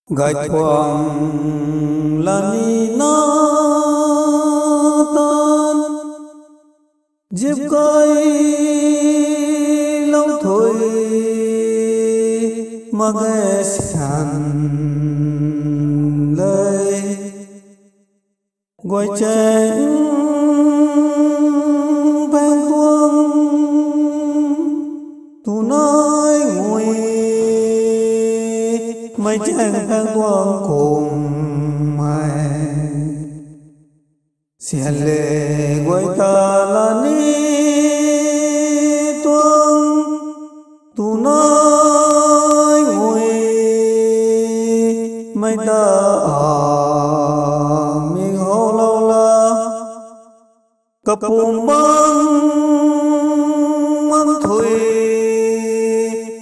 gai thoang lani na tan dịp gai lâu thôi mà nghe sàn lời gọi chén vang tuông tu nói ngồi mấy chàng vang tuông cùng mày xiên lệ gọi ta là ni tuông tu nói ngồi mấy ta mình hô lâu la cặp bùm băng măng thủy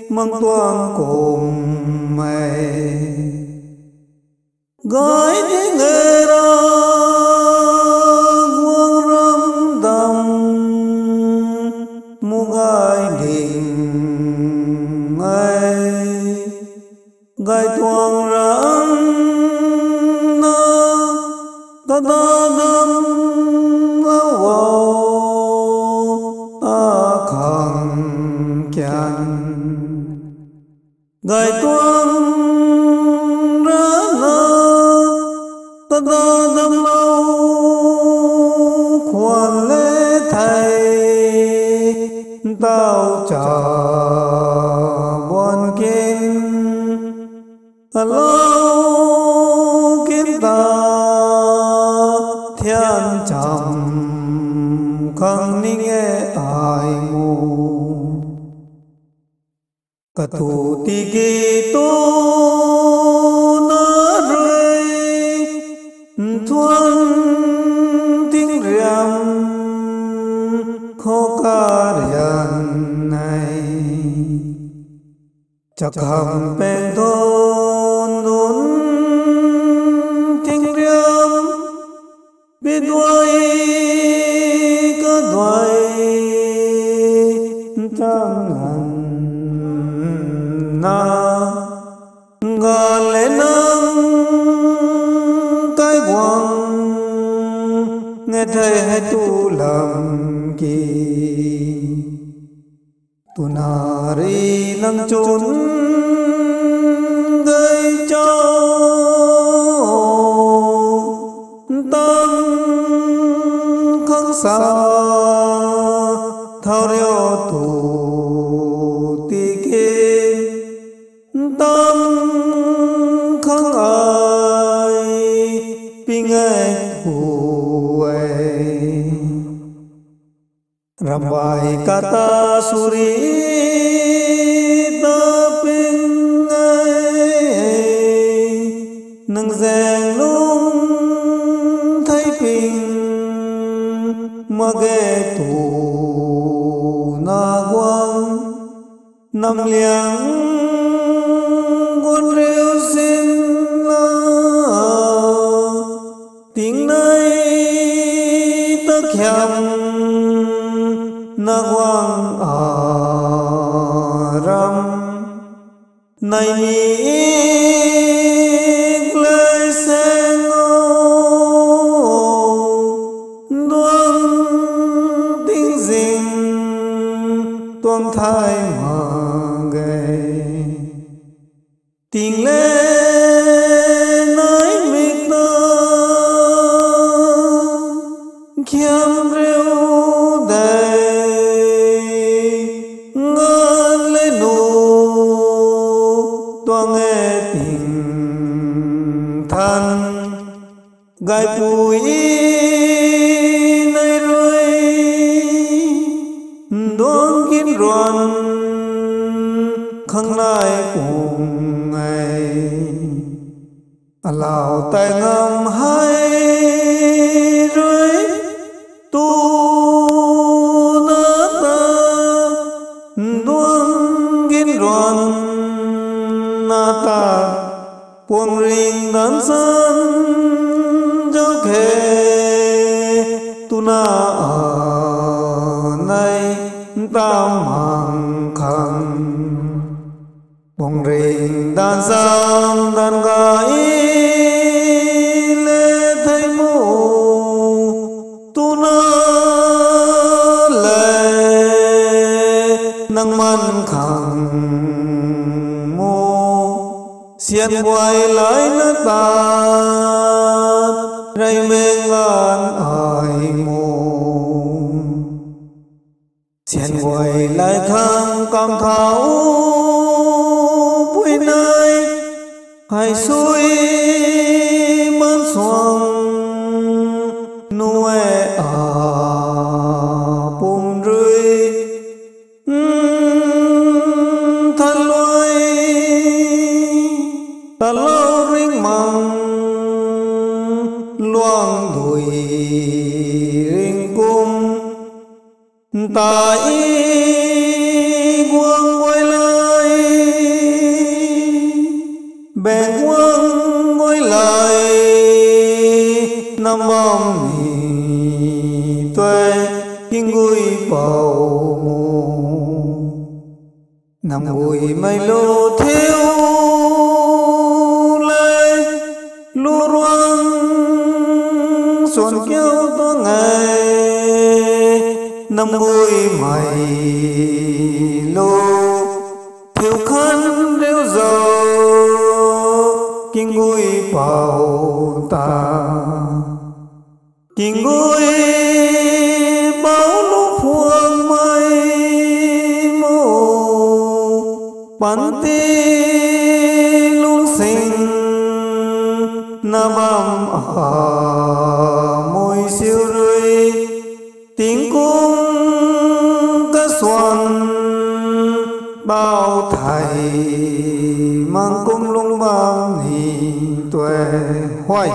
măng toang cùng mày gái thế nghề ra nguồn râm đầm mu gai đình ngay gai toang răng na ta ta đâm wow a khang kian gai toang ra na ta ta đâm lâu khoan lễ thầy tao trả buồn kinh lâu kiến ta thiên trầm khang ni nghe ai mù cả tu ti kỳ tu na rơi thuần tiếng riêng khó ca riêng này chắc hầm bên thôn đốn tiếng riêng biết đuôi có đuôi trăm lần na ngờ lên nắng cái quăng nghe thầy hay tu làm kỳ tu nari lăng chốn gây cho tâm khắc xa thao riêu tu ti kê tâm khắc ai bình ai hù ai rambai kata suri ta bình ai nâng rèn lung thấy bình mà ghé tù na quang nằm liang quân rêu xin la tiếng này ta khem na quang ram này mi lời sen tiếng dình tuông thai mà gầy tiếng lên nói mịt ta khiêm rêu đầy ngân lên nụ tuông nghe tình thân gai bụi nơi rồi đón kiến roan khăng nai cùng ngày lào tay ngầm hai rồi tu na ta đón kiến roan na ta buông ring đàn sơn cho khề tu na ở này ta mang khăn bồng rình đàn giang đàn gái lê thấy mô tu na lê nang man khang mô xiên quay lại nước ta rây mê ngàn ai mô xiên quay lại khang cam thảo bụi nơi hai suối mơn xoang nuôi bùm rơi thân lôi ta lâu rinh măng loang đùi rinh cung ta quang quay lại bèn quang quay lại năm bom tuệ kinh gùi bầu mù nằm gùi mây lô thiếu lê lô roang xuân kéo to ngày năm gùi mây lô thiếu khăn rêu dầu kinh gùi bầu ta kinh gùi bao lúc phương mây mô bắn tì luôn sinh na băm môi siêu rơi tiếng cung cá xoan bao thầy mang cung lung bao nì tuệ hoài